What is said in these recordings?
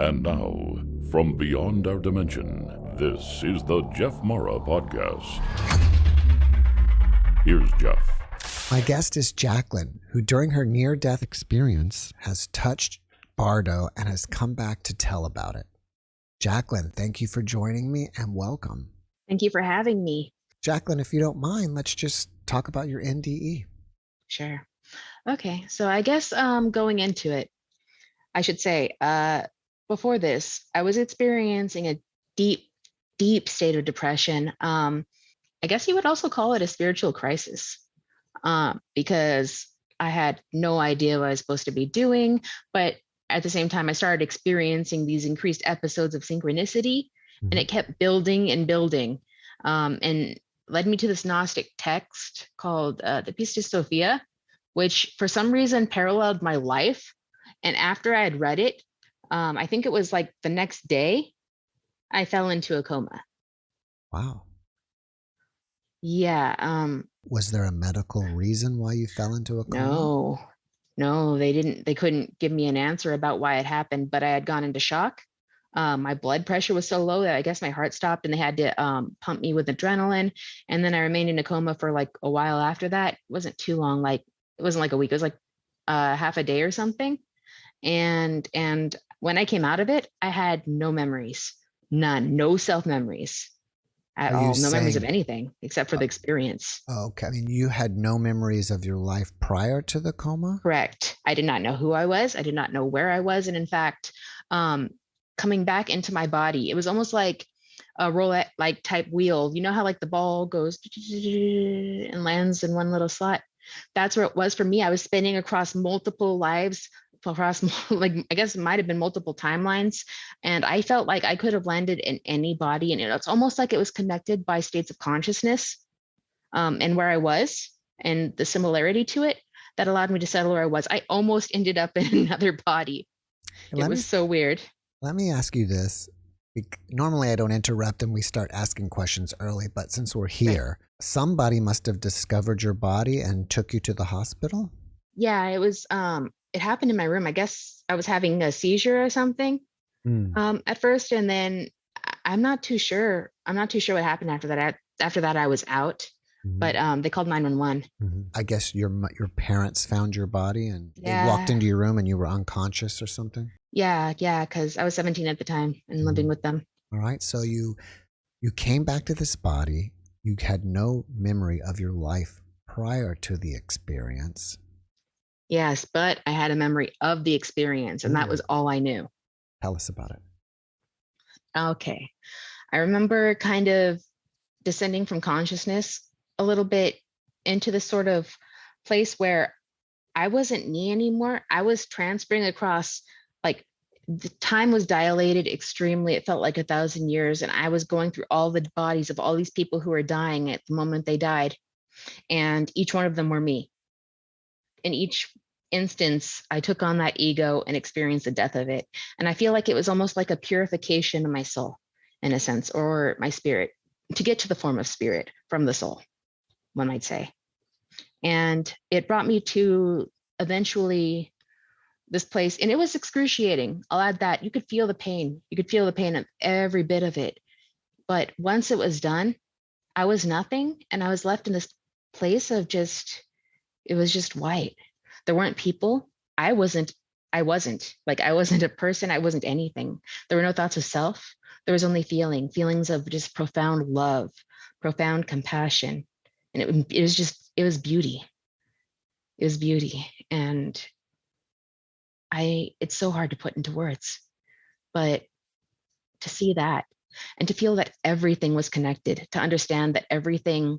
And now, from beyond our dimension, this is the JeffMara podcast. Here's Jeff. My guest is Jacqueline, who during her near-death experience has touched bardo and has come back to tell about it. Jacqueline, thank you for joining me and welcome. Thank you for having me. Jacqueline, if you don't mind, let's just talk about your NDE. Sure. Okay, so I guess going into it, I should say, before this, I was experiencing a deep state of depression. I guess you would also call it a spiritual crisis, because I had no idea what I was supposed to be doing. But at the same time, I started experiencing these increased episodes of synchronicity, and it kept building and building, and led me to this Gnostic text called the Pistis Sophia, which for some reason paralleled my life. And after I had read it, I think it was like the next day, I fell into a coma. Wow. Yeah. Was there a medical reason why you fell into a coma? No, they couldn't give me an answer about why it happened, but I had gone into shock. My blood pressure was so low that I guess my heart stopped, and they had to pump me with adrenaline. And then I remained in a coma for like a while after that. It wasn't too long, like it wasn't like a week, it was like half a day or something. And when I came out of it, I had no memories, none, no self memories at all, no memories of anything except for the experience. Okay, I mean, you had no memories of your life prior to the coma? Correct. I did not know who I was. I did not know where I was. And in fact, coming back into my body, it was almost like a roulette like type wheel. You know how like the ball goes and lands in one little slot? That's where it was for me. I was spinning across multiple lives, across like I guess it might have been multiple timelines, and I felt like I could have landed in any body, and it's almost like it was connected by states of consciousness, and where I was and the similarity to it that allowed me to settle where I was. I almost ended up in another body. It was so weird. Let me ask you this. Normally I don't interrupt and we start asking questions early, but since we're here, somebody must have discovered your body and took you to the hospital? Yeah, it was it happened in my room. I guess I was having a seizure or something at first, and then I'm not too sure what happened after that. After that I was out, but they called 911. I guess your parents found your body and they walked into your room and you were unconscious or something? Yeah, because I was 17 at the time and living with them. All right, so you came back to this body. You had no memory of your life prior to the experience. Yes, but I had a memory of the experience, and that was all I knew. Tell us about it. Okay. I remember kind of descending from consciousness a little bit into this sort of place where I wasn't me anymore. I was transferring across, like the time was dilated extremely. It felt like 1,000 years. And I was going through all the bodies of all these people who were dying at the moment they died. And each one of them were me. In each instance, I took on that ego and experienced the death of it. And I feel like it was almost like a purification of my soul, in a sense, or my spirit, to get to the form of spirit from the soul, one might say. And it brought me to eventually this place, and it was excruciating. I'll add that. You could feel the pain. You could feel the pain of every bit of it. But once it was done, I was nothing, and I was left in this place of it was just white. There weren't people. I wasn't a person. I wasn't anything. There were no thoughts of self. There was only feelings of just profound love, profound compassion. And it was beauty. It was beauty. And it's so hard to put into words, but to see that and to feel that everything was connected, to understand that everything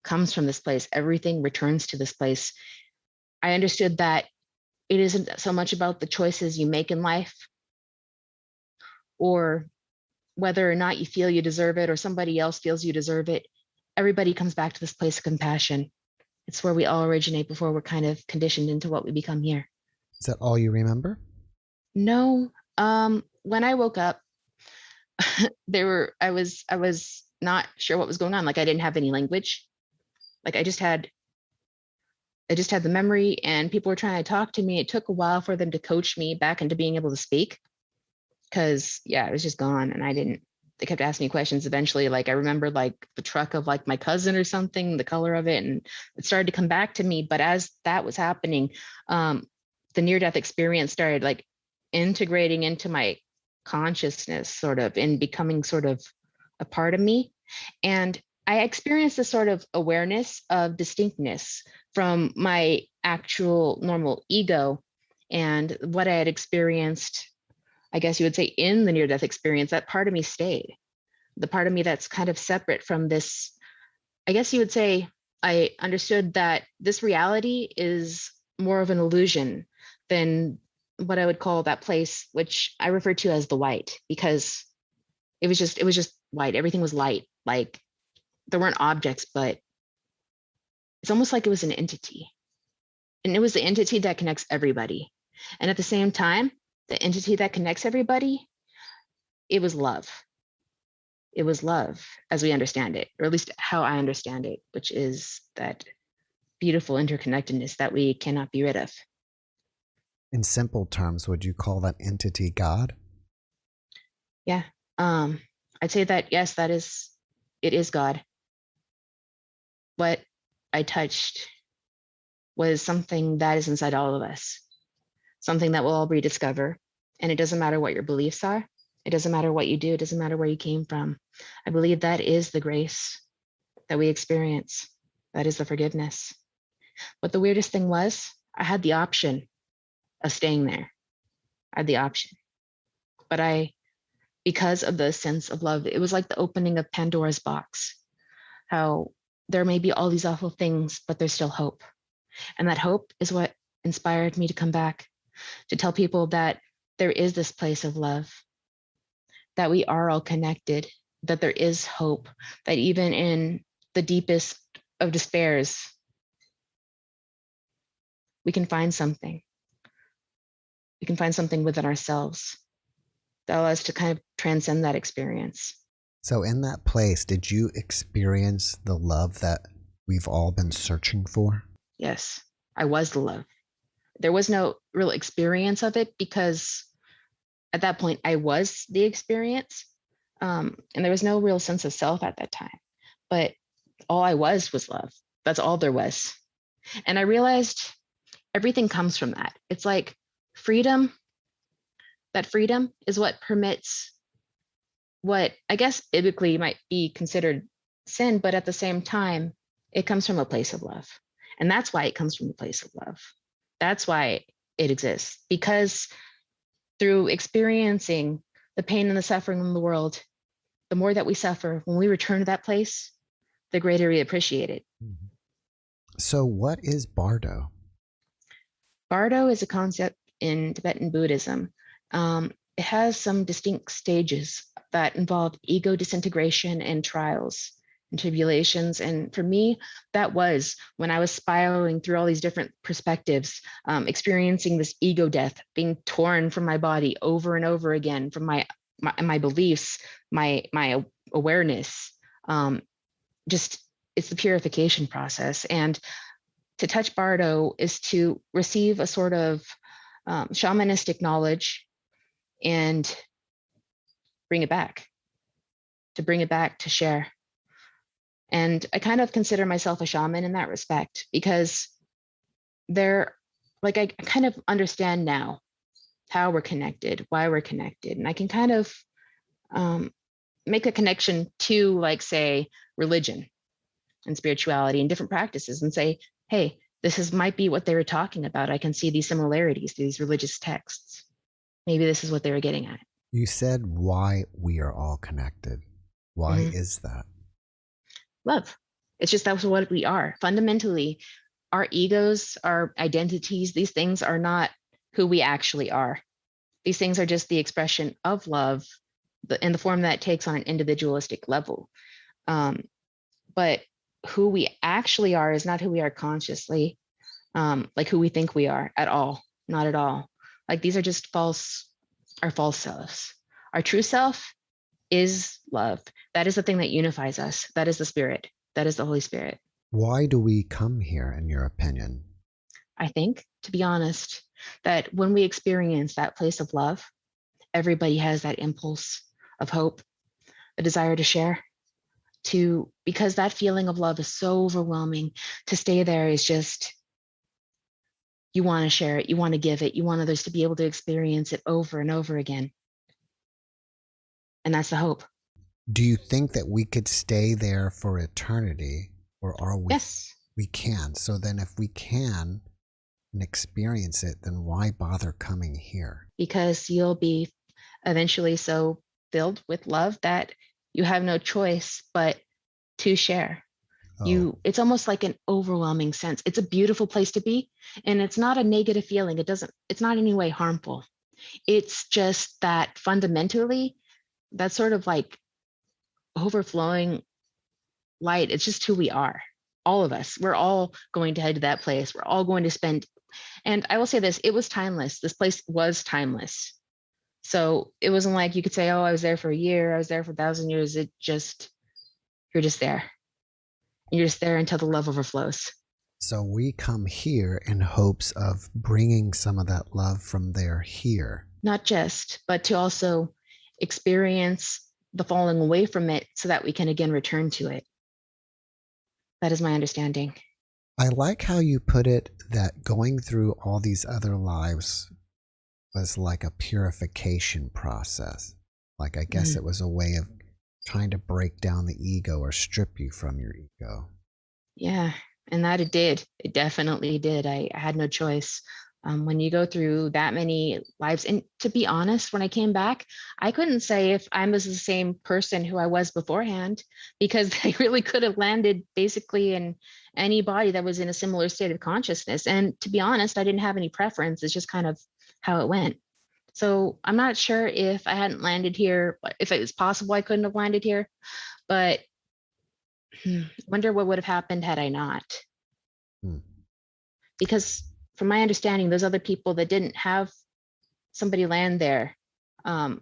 comes from this place, everything returns to this place. I understood that it isn't so much about the choices you make in life or whether or not you feel you deserve it or somebody else feels you deserve it. Everybody comes back to this place of compassion. It's where we all originate before we're kind of conditioned into what we become here. Is that all you remember? No. When I woke up, I was not sure what was going on. Like I didn't have any language. Like I just had the memory, and people were trying to talk to me. It took a while for them to coach me back into being able to speak. because yeah, it was just gone. And they kept asking me questions. Eventually, like I remembered like the truck of like my cousin or something, the color of it, and it started to come back to me. But as that was happening, the near-death experience started like integrating into my consciousness sort of and becoming sort of a part of me. And I experienced this sort of awareness of distinctness from my actual normal ego and what I had experienced, I guess you would say, in the near-death experience. That part of me stayed. The part of me that's kind of separate from this, I guess you would say, I understood that this reality is more of an illusion than what I would call that place, which I refer to as the white, because it was just white. Everything was light. Like there weren't objects, but it's almost like it was an entity. And it was the entity that connects everybody. And at the same time, the entity that connects everybody, it was love. It was love as we understand it, or at least how I understand it, which is that beautiful interconnectedness that we cannot be rid of. In simple terms, would you call that entity God? Yeah. I'd say that, yes, it is God. What I touched was something that is inside all of us, something that we'll all rediscover. And it doesn't matter what your beliefs are. It doesn't matter what you do. It doesn't matter where you came from. I believe that is the grace that we experience. That is the forgiveness. But the weirdest thing was I had the option of staying there. I had the option. But because of the sense of love, it was like the opening of Pandora's box, how there may be all these awful things, but there's still hope. And that hope is what inspired me to come back, to tell people that there is this place of love, that we are all connected, that there is hope, that even in the deepest of despairs, we can find something. We can find something within ourselves that allows us to kind of transcend that experience. So in that place, did you experience the love that we've all been searching for? Yes, I was the love. There was no real experience of it because at that point I was the experience. And there was no real sense of self at that time. But all I was love. That's all there was. And I realized everything comes from that. It's like freedom. That freedom is what permits what I guess biblically might be considered sin, but at the same time, it comes from a place of love. And that's why it comes from a place of love. That's why it exists. Because through experiencing the pain and the suffering in the world, the more that we suffer, when we return to that place, the greater we appreciate it. So what is bardo? Bardo is a concept in Tibetan Buddhism. It has some distinct stages that involve ego disintegration and trials and tribulations. And for me, that was when I was spiraling through all these different perspectives, experiencing this ego death, being torn from my body over and over again, from my beliefs, my awareness. Just it's the purification process. And to touch bardo is to receive a sort of shamanistic knowledge and bring it back to share. And I kind of consider myself a shaman in that respect, because I kind of understand now how we're connected, why we're connected. And I can kind of make a connection to, like, say, religion and spirituality and different practices and say, hey, might be what they were talking about. I can see these similarities to these religious texts. Maybe this is what they were getting at. You said why we are all connected. Why is that? Love. It's just that's what we are. Fundamentally, our egos, our identities, these things are not who we actually are. These things are just the expression of love in the form that it takes on an individualistic level. But who we actually are is not who we are consciously, like who we think we are at all. Not at all. Like these are just our false selves. Our true self is love. That is the thing that unifies us. That is the Spirit. That is the Holy Spirit. Why do we come here, in your opinion? I think, to be honest, that when we experience that place of love everybody has that impulse of hope, a desire to share, because that feeling of love is so overwhelming. To stay there is just, you want to share it, you want to give it, you want others to be able to experience it over and over again. And that's the hope. Do you think that we could stay there for eternity, or are we? Yes. We can. So then if we can and experience it, then why bother coming here? Because you'll be eventually so filled with love that you have no choice but to share. It's almost like an overwhelming sense. It's a beautiful place to be, and it's not a negative feeling. It's not in any way harmful. It's just that fundamentally, that's sort of like overflowing light. It's just who we are. All of us, we're all going to head to that place. We're all going to spend, and I will say this, it was timeless. This place was timeless. So it wasn't like you could say, oh, I was there for a year, I was there for 1,000 years. You're just there. You're just there until the love overflows. So we come here in hopes of bringing some of that love from there here. Not just, but to also experience the falling away from it so that we can again return to it. That is my understanding. I like how you put it, that going through all these other lives was like a purification process. Like, I guess it was a way of trying to break down the ego or strip you from your ego. Yeah, and that it did. It definitely did. I had no choice. When you go through that many lives, and to be honest, when I came back, I couldn't say if I was the same person who I was beforehand, because I really could have landed basically in any body that was in a similar state of consciousness. And to be honest, I didn't have any preference. It's just kind of how it went. So I'm not sure if I hadn't landed here, if it was possible I couldn't have landed here, but wonder what would have happened had I not. Because from my understanding, those other people that didn't have somebody land there,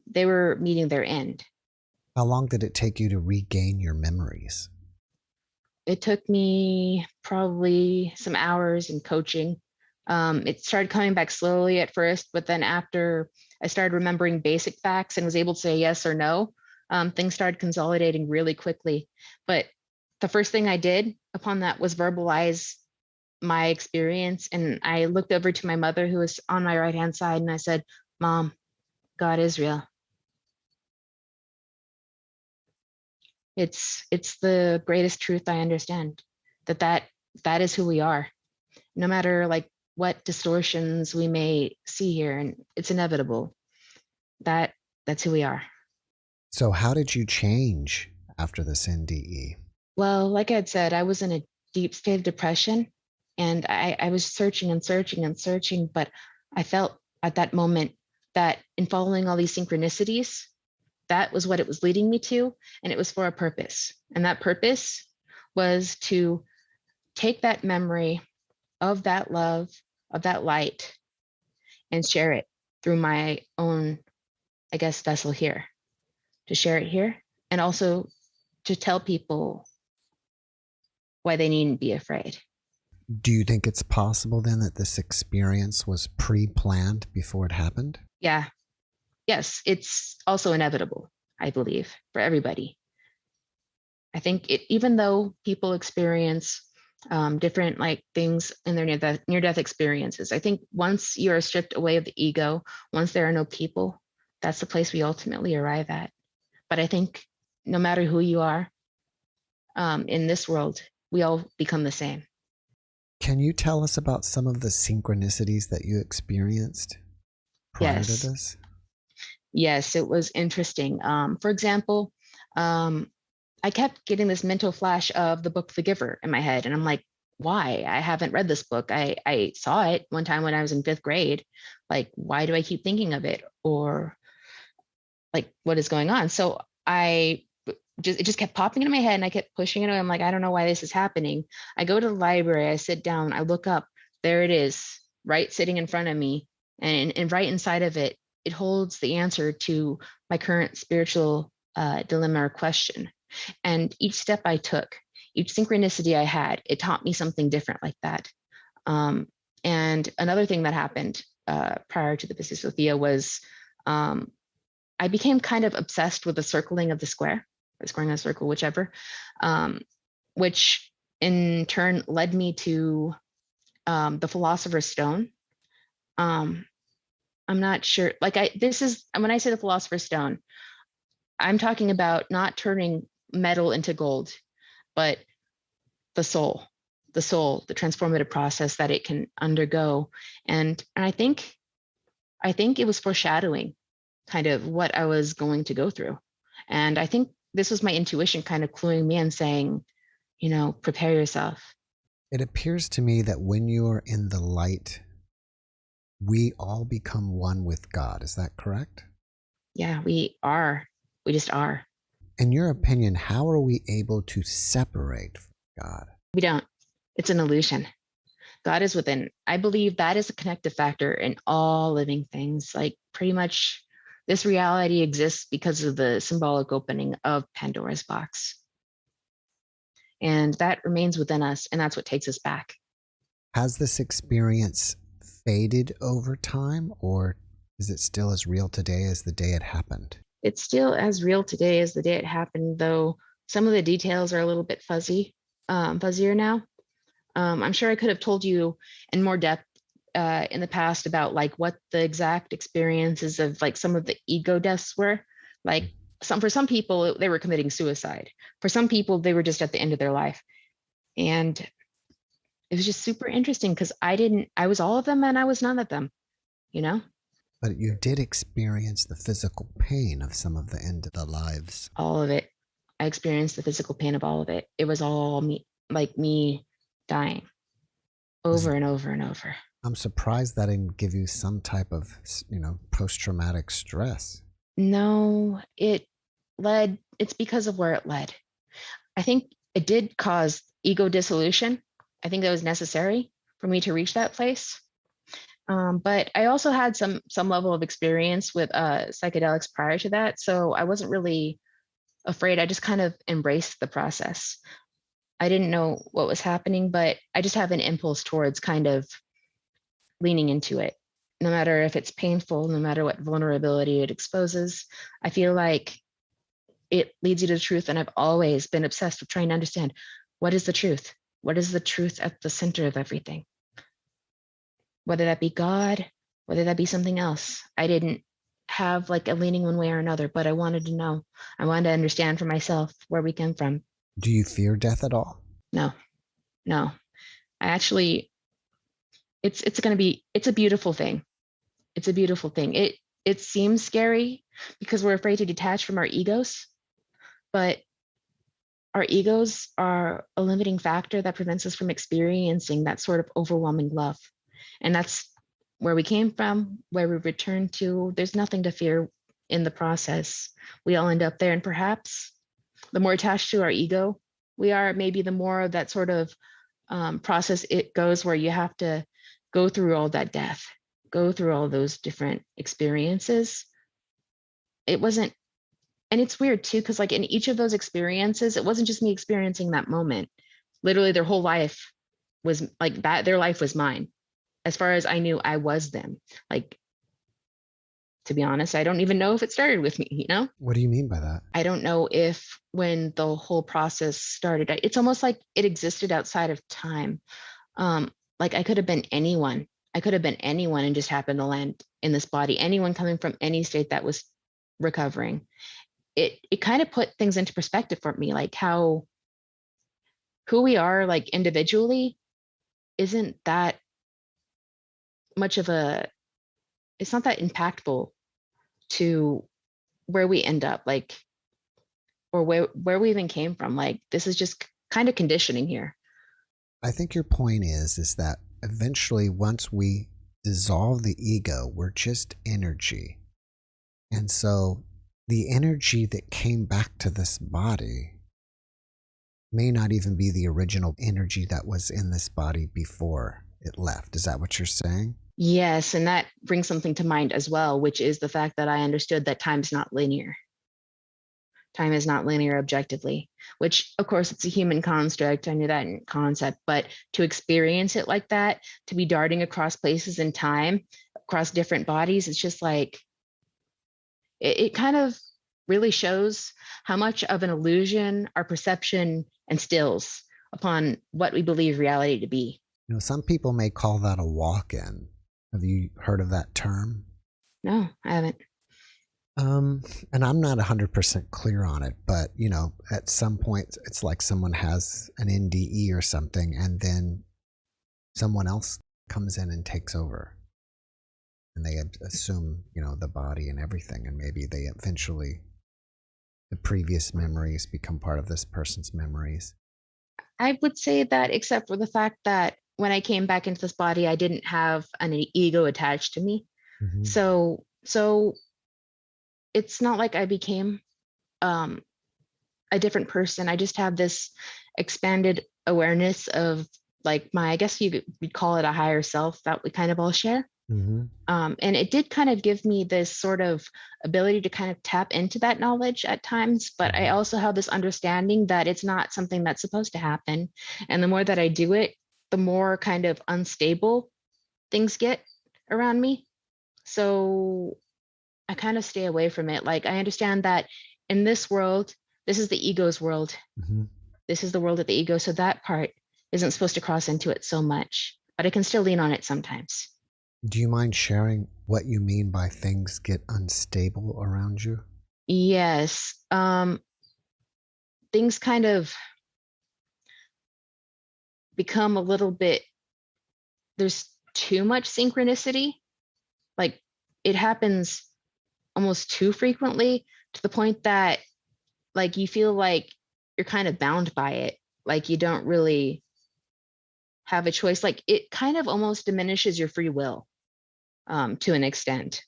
they were meeting their end. How long did it take you to regain your memories? It took me probably some hours in coaching. It started coming back slowly at first, but then after I started remembering basic facts and was able to say yes or no, things started consolidating really quickly. But the first thing I did upon that was verbalize my experience. And I looked over to my mother, who was on my right-hand side, and I said, Mom, God is real. It's the greatest truth I understand, that is who we are. No matter like what distortions we may see here, and it's inevitable, that's who we are. So how did you change after this NDE? Well, like I had said, I was in a deep state of depression, and I was searching and searching and searching, but I felt at that moment that in following all these synchronicities, that was what it was leading me to, and it was for a purpose. And that purpose was to take that memory of that love, of that light, and share it through my own, I guess, vessel here, to share it here, and also to tell people why they needn't be afraid. Do you think it's possible then that this experience was pre-planned before it happened? Yeah. Yes, it's also inevitable, I believe, for everybody. I think even though people experience different like things in their near-death experiences, I think once you are stripped away of the ego, once there are no people, that's the place we ultimately arrive at. But I think no matter who you are in this world, we all become the same. Can you tell us about some of the synchronicities that you experienced prior to this? Yes, it was interesting. For example, I kept getting this mental flash of the book The Giver in my head. And I'm like, why? I haven't read this book. I saw it one time when I was in 5th grade. Like, why do I keep thinking of it? Or like, what is going on? So it just kept popping into my head, and I kept pushing it away. I'm like, I don't know why this is happening. I go to the library, I sit down, I look up, there it is, right sitting in front of me. And right inside of it, it holds the answer to my current spiritual dilemma or question. And each step I took, each synchronicity I had, it taught me something different like that. And another thing that happened prior to the Pisces Sophia was I became kind of obsessed with the circling of the square, or squaring a circle, whichever, which in turn led me to the Philosopher's Stone. I'm not sure, like this is, when I say the Philosopher's Stone, I'm talking about not turning metal into gold, but the soul, the transformative process that it can undergo. And I think it was foreshadowing kind of what I was going to go through. And I think this was my intuition kind of cluing me and saying, prepare yourself. It appears to me that when you are in the light, we all become one with God. Is that correct? Yeah, we are. We just are. In your opinion, how are we able to separate from God? We don't. It's an illusion. God is within. I believe that is a connective factor in all living things. Like pretty much this reality exists because of the symbolic opening of Pandora's box. And that remains within us, and that's what takes us back. Has this experience faded over time, or is it still as real today as the day it happened? It's still as real today as the day it happened, though some of the details are a little bit fuzzier now. I'm sure I could have told you in more depth in the past about like what the exact experiences of like some of the ego deaths were. Like for some people, they were committing suicide. For some people, they were just at the end of their life. And it was just super interesting because I was all of them and I was none of them, But you did experience the physical pain of some of the end of the lives. All of it. I experienced the physical pain of all of it. It was all me dying over and over and over. I'm surprised that didn't give you some type of, post-traumatic stress. No, it's because of where it led. I think it did cause ego dissolution. I think that was necessary for me to reach that place. But I also had some level of experience with psychedelics prior to that. So I wasn't really afraid. I just kind of embraced the process. I didn't know what was happening, but I just have an impulse towards kind of leaning into it. No matter if it's painful, no matter what vulnerability it exposes, I feel like it leads you to the truth. And I've always been obsessed with trying to understand, what is the truth? What is the truth at the center of everything? Whether that be God, whether that be something else. I didn't have like a leaning one way or another, but I wanted to know. I wanted to understand for myself where we came from. Do you fear death at all? No. I actually, it's a beautiful thing. It's a beautiful thing. It seems scary because we're afraid to detach from our egos, but our egos are a limiting factor that prevents us from experiencing that sort of overwhelming love. And that's where we came from, where we return to. There's nothing to fear in the process. We all end up there. And perhaps the more attached to our ego we are, maybe the more of that sort of process it goes, where you have to go through all that death, go through all those different experiences. It wasn't, and it's weird too, because like in each of those experiences, it wasn't just me experiencing that moment. Literally their whole life was like that. Their life was mine. As far as I knew, I was them. Like, to be honest, I don't even know if it started with me, What do you mean by that? I don't know if when the whole process started, it's almost like it existed outside of time. Like I could have been anyone. I could have been anyone and just happened to land in this body. Anyone coming from any state that was recovering. It kind of put things into perspective for me, like who we are like individually isn't that much of it's not that impactful to where we end up, like, or where we even came from. Like, this is just kind of conditioning here. I think your point is that eventually once we dissolve the ego, we're just energy. And so the energy that came back to this body may not even be the original energy that was in this body before it left. Is that what you're saying? Yes, and that brings something to mind as well, which is the fact that I understood that time's not linear. Time is not linear objectively, which of course it's a human construct. I knew that in concept, but to experience it like that, to be darting across places in time, across different bodies, it's just like, it kind of really shows how much of an illusion our perception instills upon what we believe reality to be. You know, some people may call that a walk-in. Have you heard of that term? No, I haven't. And I'm not 100% clear on it, but you know, at some point, it's like someone has an NDE or something, and then someone else comes in and takes over, and they assume, you know, the body and everything, and maybe they eventually, the previous memories become part of this person's memories. I would say that, except for the fact that when I came back into this body, I didn't have an ego attached to me. Mm-hmm. So it's not like I became a different person. I just have this expanded awareness of like I guess you could call it a higher self that we kind of all share. Mm-hmm. And it did kind of give me this sort of ability to kind of tap into that knowledge at times, but I also have this understanding that it's not something that's supposed to happen. And the more that I do it, the more kind of unstable things get around me. So I kind of stay away from it. Like I understand that in this world, this is the ego's world. Mm-hmm. This is the world of the ego. So that part isn't supposed to cross into it so much, but I can still lean on it sometimes. Do you mind sharing what you mean by things get unstable around you? Yes. Things kind of become a little bit, there's too much synchronicity. Like it happens almost too frequently to the point that like you feel like you're kind of bound by it. Like you don't really have a choice. Like it kind of almost diminishes your free will to an extent.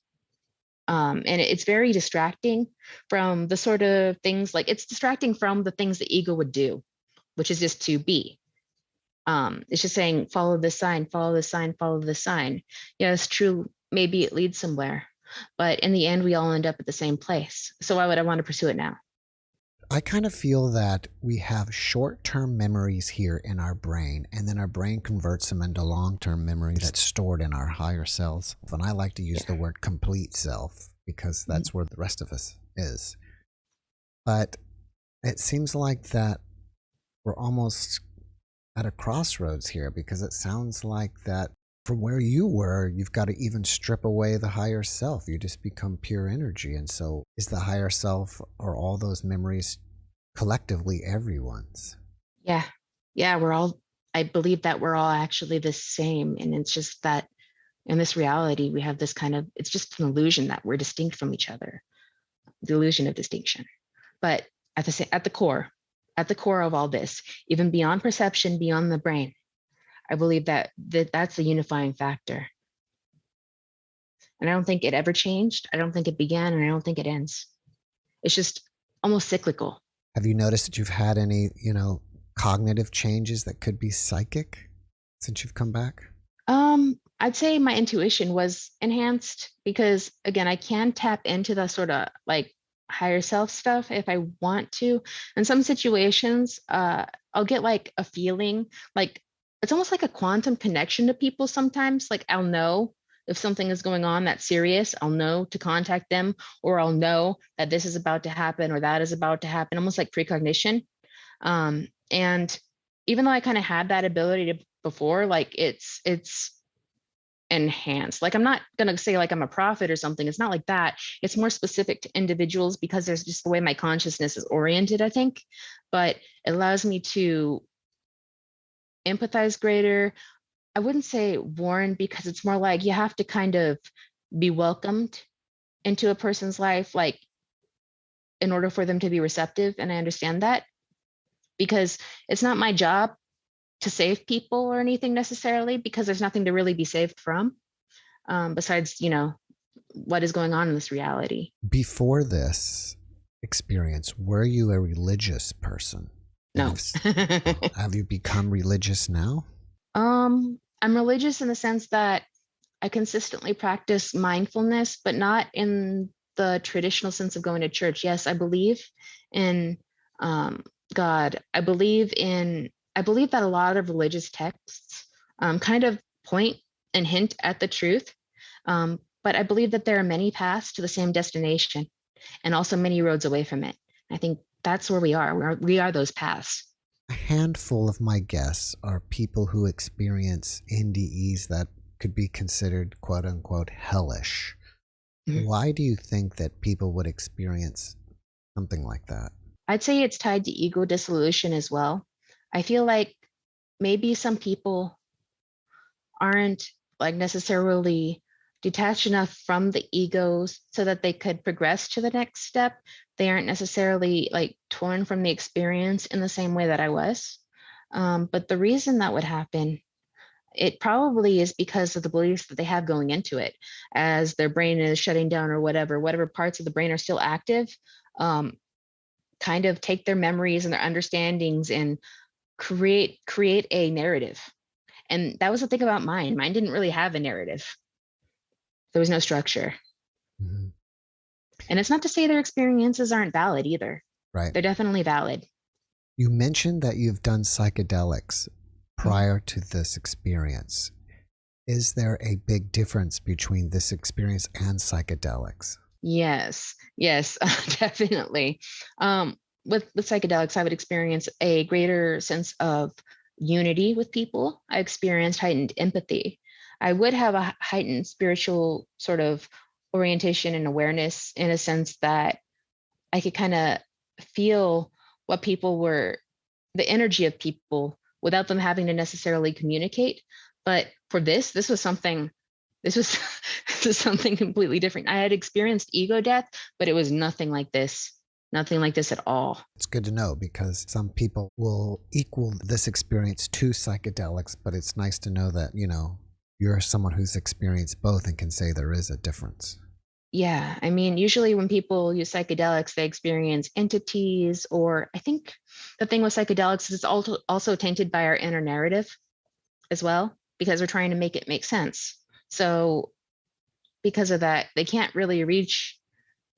And it's very distracting from the sort of things, like it's distracting from the things the ego would do, which is just to be. It's just saying, follow this sign, follow this sign, follow this sign. Yeah, it's true. Maybe it leads somewhere, but in the end, we all end up at the same place. So why would I want to pursue it now? I kind of feel that we have short-term memories here in our brain, and then our brain converts them into long-term memories that's stored in our higher selves. And I like to use the word complete self because that's where the rest of us is. But it seems like that we're almost at a crossroads here, because it sounds like that from where you were, you've got to even strip away the higher self. You just become pure energy. And so is the higher self, or all those memories collectively everyone's? Yeah. I believe that we're all actually the same. And it's just that in this reality, we have this kind of, it's just an illusion that we're distinct from each other, the illusion of distinction. But at the core of all this, even beyond perception, beyond the brain, I believe that's the unifying factor. And I don't think it ever changed. I don't think it began, and I don't think it ends. It's just almost cyclical. Have you noticed that you've had any, cognitive changes that could be psychic since you've come back? I'd say my intuition was enhanced because, again, I can tap into the sort of like higher self stuff if I want to. In some situations, I'll get like a feeling, like it's almost like a quantum connection to people sometimes. Like I'll know if something is going on that's serious, I'll know to contact them, or I'll know that this is about to happen or that is about to happen, almost like precognition. And even though I kind of had that ability before, like it's enhanced. Like I'm not gonna say like I'm a prophet or something. It's not like that. It's more specific to individuals because there's just the way my consciousness is oriented, I think. But it allows me to empathize greater. I wouldn't say warn, because it's more like you have to kind of be welcomed into a person's life, like in order for them to be receptive. And I understand that, because it's not my job to save people or anything necessarily, because there's nothing to really be saved from, besides, what is going on in this reality. Before this experience, were you a religious person? No. Have you become religious now? I'm religious in the sense that I consistently practice mindfulness, but not in the traditional sense of going to church. Yes, I believe in God. I believe that a lot of religious texts kind of point and hint at the truth. But I believe that there are many paths to the same destination. and also many roads away from it. I think that's where we are. We are those paths. A handful of my guests are people who experience NDEs that could be considered quote unquote hellish. Mhm. Why do you think that people would experience something like that? I'd say it's tied to ego dissolution as well. I feel like maybe some people aren't like necessarily detached enough from the egos so that they could progress to the next step. They aren't necessarily like torn from the experience in the same way that I was. But the reason that would happen, it probably is because of the beliefs that they have going into it, as their brain is shutting down or whatever parts of the brain are still active, kind of take their memories and their understandings and create a narrative. And that was the thing about mine. Mine didn't really have a narrative. There was no structure. Mm-hmm. And it's not to say their experiences aren't valid either. Right. They're definitely valid. You mentioned that you've done psychedelics prior to this experience. Is there a big difference between this experience and psychedelics? Yes, definitely. With psychedelics, I would experience a greater sense of unity with people. I experienced heightened empathy. I would have a heightened spiritual sort of orientation and awareness in a sense that I could kind of feel what people were, the energy of people without them having to necessarily communicate. But for this was something, this was this is something completely different. I had experienced ego death, but it was nothing like this at all. It's good to know because some people will equal this experience to psychedelics, but it's nice to know that, you're someone who's experienced both and can say there is a difference. Yeah, I mean, usually when people use psychedelics, they experience entities, or I think the thing with psychedelics is it's also tainted by our inner narrative as well, because we're trying to make it make sense. So because of that, they can't really reach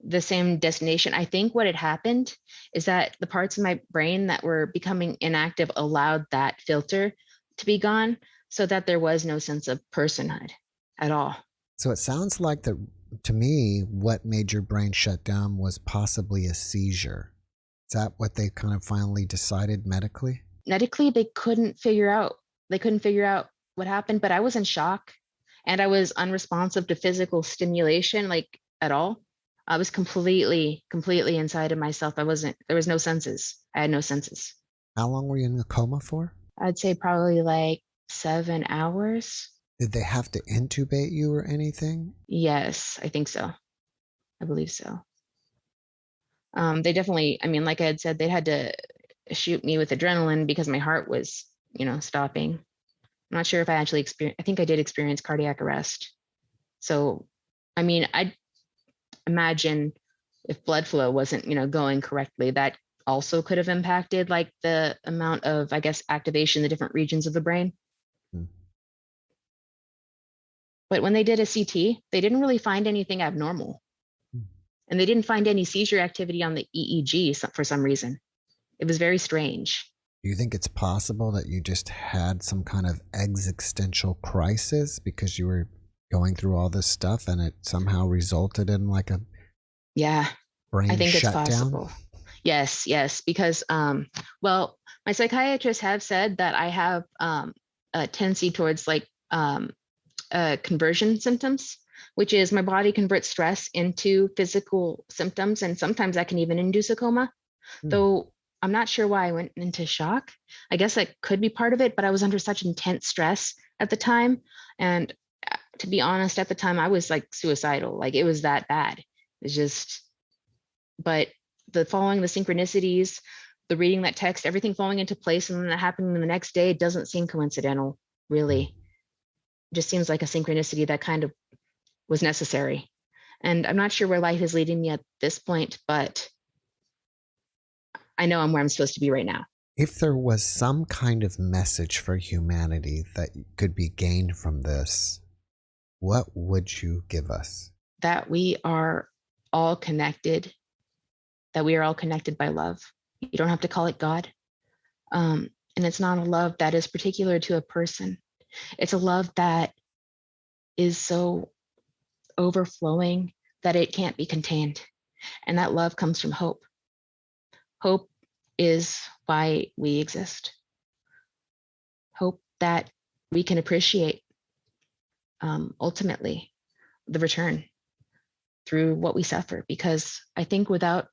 the same destination. I think what had happened is that the parts of my brain that were becoming inactive allowed that filter to be gone so that there was no sense of personhood at all. So it sounds like that to me, what made your brain shut down was possibly a seizure. Is that what they kind of finally decided medically? Medically, they couldn't figure out what happened, but I was in shock and I was unresponsive to physical stimulation, like at all. I was completely inside of myself. There was no senses. I had no senses. How long were you in a coma for? I'd say probably like 7 hours. Did they have to intubate you or anything? Yes, I think so. I believe so. They definitely, I mean, like I had said, they had to shoot me with adrenaline because my heart was, stopping. I'm not sure if I actually I think I did experience cardiac arrest. So, I mean, I imagine if blood flow wasn't, going correctly, that also could have impacted like the amount of, I guess, activation in the different regions of the brain. But when they did a CT, they didn't really find anything abnormal. And they didn't find any seizure activity on the EEG for some reason. It was very strange. Do you think it's possible that you just had some kind of existential crisis because you were going through all this stuff and it somehow resulted in like a brain I think shutdown? It's possible. Yes, because well, my psychiatrists have said that I have a tendency towards like conversion symptoms, which is my body converts stress into physical symptoms, and sometimes that can even induce a coma. Though I'm not sure why I went into shock. I guess that could be part of it, but I was under such intense stress at the time. And to be honest, at the time I was like suicidal. Like it was that bad. It's just, but the following the synchronicities, the reading that text, everything falling into place and then that happening the next day, it doesn't seem coincidental, really. It just seems like a synchronicity that kind of was necessary. And I'm not sure where life is leading me at this point, but I know I'm where I'm supposed to be right now. If there was some kind of message for humanity that could be gained from this, what would you give us? That we are all connected, by love. You don't have to call it God. And it's not a love that is particular to a person. It's a love that is so overflowing that it can't be contained. And that love comes from hope. Hope is why we exist. Hope that we can appreciate ultimately the return through what we suffer. Because I think without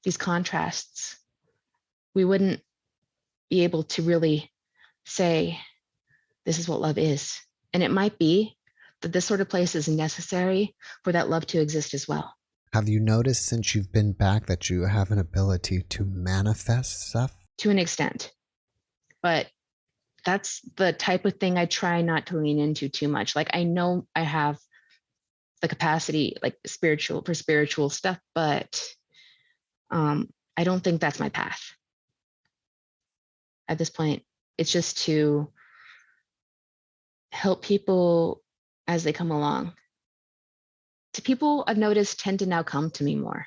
these contrasts, we wouldn't be able to really say, this is what love is. And it might be that this sort of place is necessary for that love to exist as well. Have you noticed since you've been back that you have an ability to manifest stuff? To an extent. But that's the type of thing I try not to lean into too much. Like, I know I have the capacity, like for spiritual stuff, but I don't think that's my path. At this point, it's just to help people as they come along. To people I've noticed tend to now come to me more,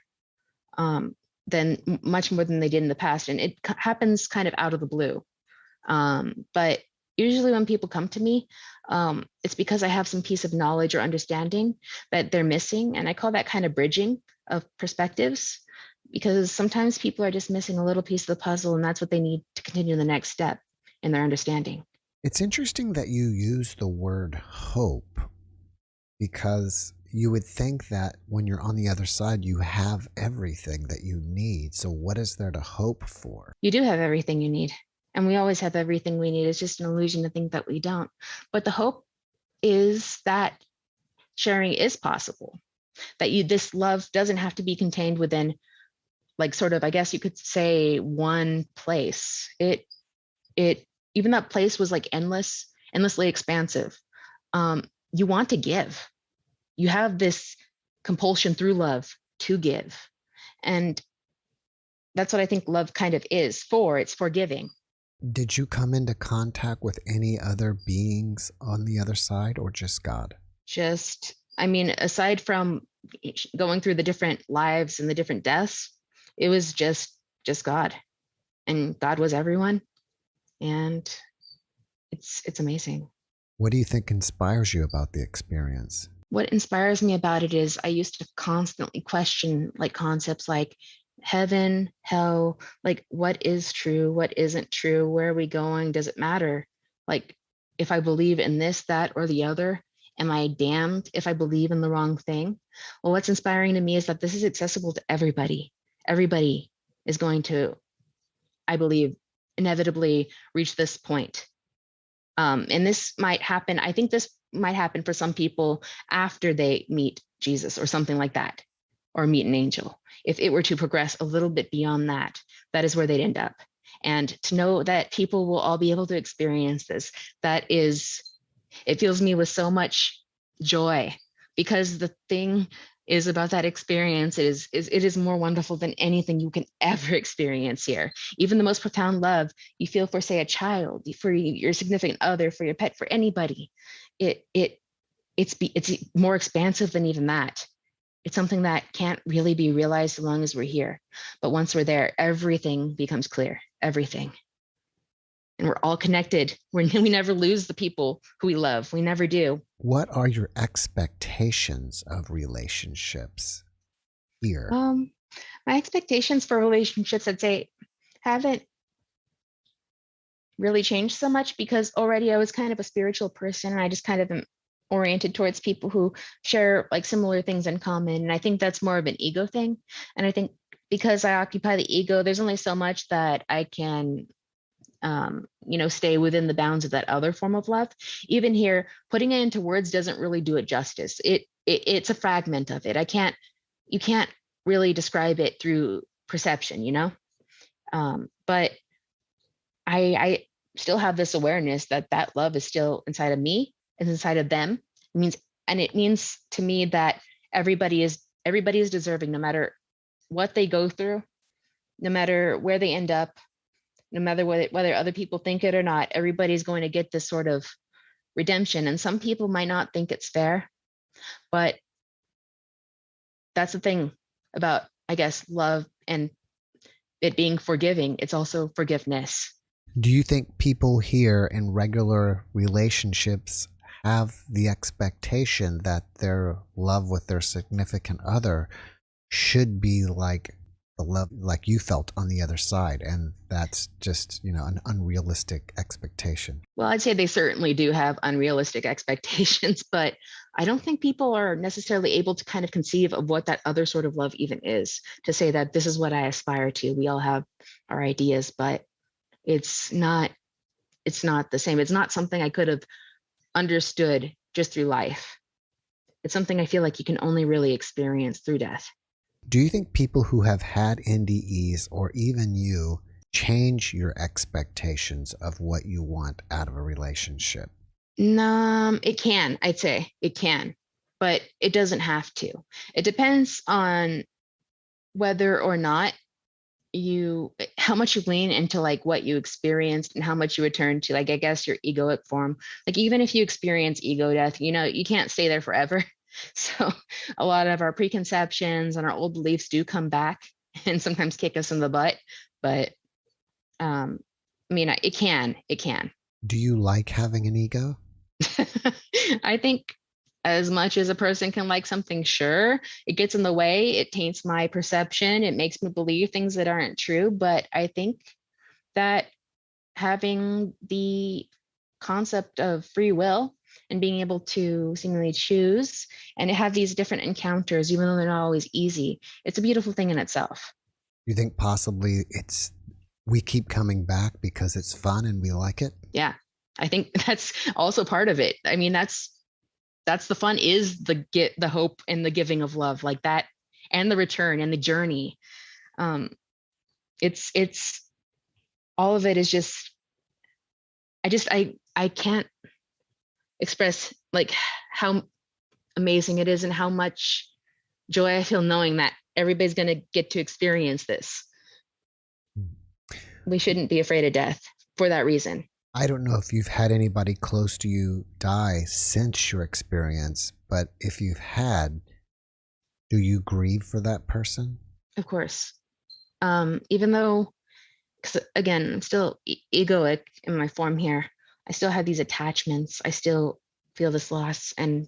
much more than they did in the past. And it happens kind of out of the blue. But usually when people come to me, it's because I have some piece of knowledge or understanding that they're missing. And I call that kind of bridging of perspectives, because sometimes people are just missing a little piece of the puzzle, and that's what they need to continue the next step in their understanding. It's interesting that you use the word hope, because you would think that when you're on the other side, you have everything that you need. So what is there to hope for? You do have everything you need. And we always have everything we need. It's just an illusion to think that we don't. But the hope is that sharing is possible, that this love doesn't have to be contained within, like, sort of, I guess you could say, one place. It even that place was like endlessly expansive. You want to give. You have this compulsion through love to give. And that's what I think love kind of is for. It's forgiving. Did you come into contact with any other beings on the other side, or just God? Aside from going through the different lives and the different deaths, it was just God. And God was everyone. And it's amazing. What do you think inspires you about the experience? What inspires me about it is I used to constantly question like concepts like heaven, hell, like what is true, what isn't true, where are we going, does it matter? Like, if I believe in this, that, or the other, am I damned if I believe in the wrong thing? Well, what's inspiring to me is that this is accessible to everybody. Everybody is going to, I believe, inevitably reach this point. And this might happen. I think this might happen for some people after they meet Jesus or something like that, or meet an angel. If it were to progress a little bit beyond that, that is where they'd end up. And to know that people will all be able to experience this, it fills me with so much joy, because the thing is about that experience, it is more wonderful than anything you can ever experience here. Even the most profound love you feel for, say, a child, for your significant other, for your pet, for anybody, it's more expansive than even that. It's something that can't really be realized so long as we're here. But once we're there, everything becomes clear, everything. And we're all connected. We never lose the people who we love. We never do. What are your expectations of relationships here? My expectations for relationships, I'd say, haven't really changed so much, because already I was kind of a spiritual person, and I just kind of am oriented towards people who share like similar things in common. And I think that's more of an ego thing. And I think because I occupy the ego, there's only so much that I can stay within the bounds of that other form of love. Even here, putting it into words doesn't really do it justice. It's a fragment of it. You can't really describe it through perception, but I still have this awareness that love is still inside of me, is inside of them. It means to me that everybody is deserving, no matter what they go through, no matter where they end up, no matter whether other people think it or not. Everybody's going to get this sort of redemption. And some people might not think it's fair, but that's the thing about, I guess, love and it being forgiving. It's also forgiveness. Do you think people here in regular relationships have the expectation that their love with their significant other should be like the love like you felt on the other side, and that's just, an unrealistic expectation. Well, I'd say they certainly do have unrealistic expectations, but I don't think people are necessarily able to kind of conceive of what that other sort of love even is, to say that this is what I aspire to. We all have our ideas, but it's not the same. It's not something I could have understood just through life. It's something I feel like you can only really experience through death. Do you think people who have had NDEs, or even you, change your expectations of what you want out of a relationship? It can, I'd say it can, but it doesn't have to. It depends on whether or not how much you lean into like what you experienced and how much you return to, like, I guess, your egoic form. Like, even if you experience ego death, you can't stay there forever. So a lot of our preconceptions and our old beliefs do come back and sometimes kick us in the butt. But it can. Do you like having an ego? I think as much as a person can like something, sure, it gets in the way. It taints my perception. It makes me believe things that aren't true. But I think that having the concept of free will and being able to seemingly choose and have these different encounters, even though they're not always easy, it's a beautiful thing in itself. You think possibly we keep coming back because it's fun and we like it? Yeah, I think that's also part of it. I mean, that's the fun, is the hope and the giving of love, like that, and the return and the journey. It's all of it is just, I can't express like how amazing it is and how much joy I feel knowing that everybody's going to get to experience this. We shouldn't be afraid of death for that reason. I don't know if you've had anybody close to you die since your experience, but if you've had, do you grieve for that person? Of course. Even though, because again, I'm still egoic in my form here, I still have these attachments. I still feel this loss. And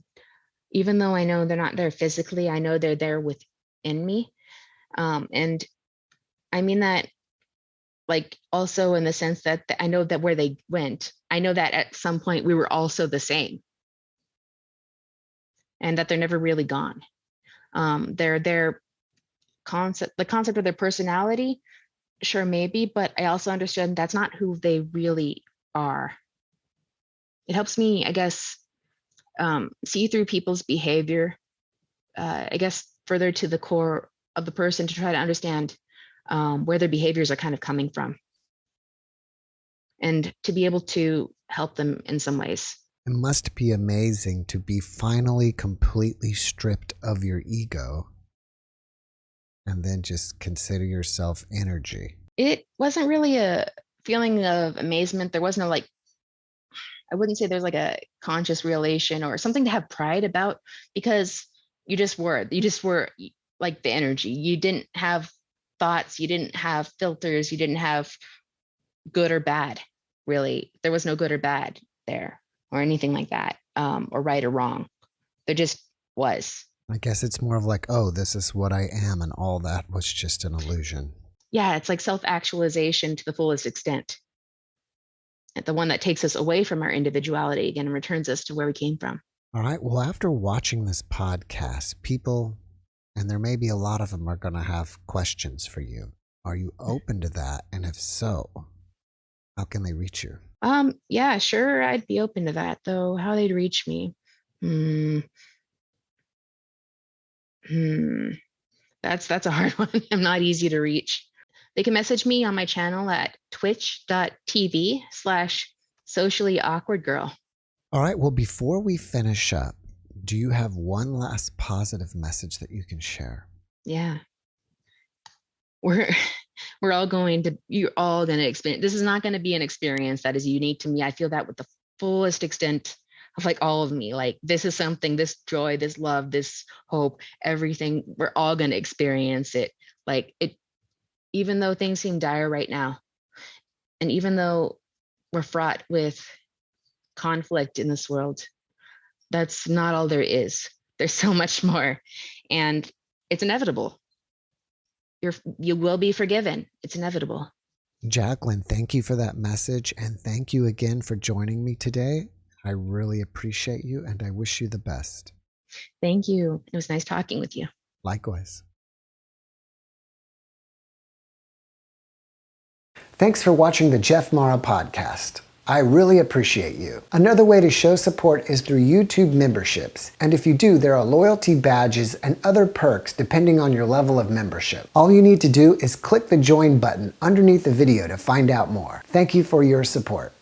even though I know they're not there physically, I know they're there within me. And I mean that, like, also in the sense that I know that where they went, I know that at some point we were also the same, and that they're never really gone. The concept of their personality, sure, maybe, but I also understand that's not who they really are. It helps me, I guess, see through people's behavior, I guess, further to the core of the person, to try to understand where their behaviors are kind of coming from, and to be able to help them in some ways. It must be amazing to be finally completely stripped of your ego and then just consider yourself energy. It wasn't really a feeling of amazement. There wasn't I wouldn't say there's like a conscious realization or something to have pride about, because you just were like the energy. You didn't have thoughts, you didn't have filters, you didn't have good or bad, really. There was no good or bad there or anything like that, or right or wrong. There just was. I guess it's more of like, oh, this is what I am, and all that was just an illusion. Yeah, it's like self-actualization to the fullest extent. And the one that takes us away from our individuality again and returns us to where we came from. All right. Well, after watching this podcast, people, and there may be a lot of them, are going to have questions for you. Are you open to that? And if so, how can they reach you? Yeah, sure. I'd be open to that, though. How they'd reach me. That's a hard one. I'm not easy to reach. They can message me on my channel at twitch.tv/sociallyawkwardgirl. All right. Well, before we finish up, do you have one last positive message that you can share? Yeah. You're all going to experience. This is not going to be an experience that is unique to me. I feel that with the fullest extent of like all of me. Like, this is something, this joy, this love, this hope, everything, we're all going to experience it. Like, it, even though things seem dire right now, and even though we're fraught with conflict in this world, that's not all there is. There's so much more, and it's inevitable. you will be forgiven. It's inevitable. Jacqueline, thank you for that message. And thank you again for joining me today. I really appreciate you and I wish you the best. Thank you. It was nice talking with you. Likewise. Thanks for watching the JeffMara podcast. I really appreciate you. Another way to show support is through YouTube memberships. And if you do, there are loyalty badges and other perks depending on your level of membership. All you need to do is click the join button underneath the video to find out more. Thank you for your support.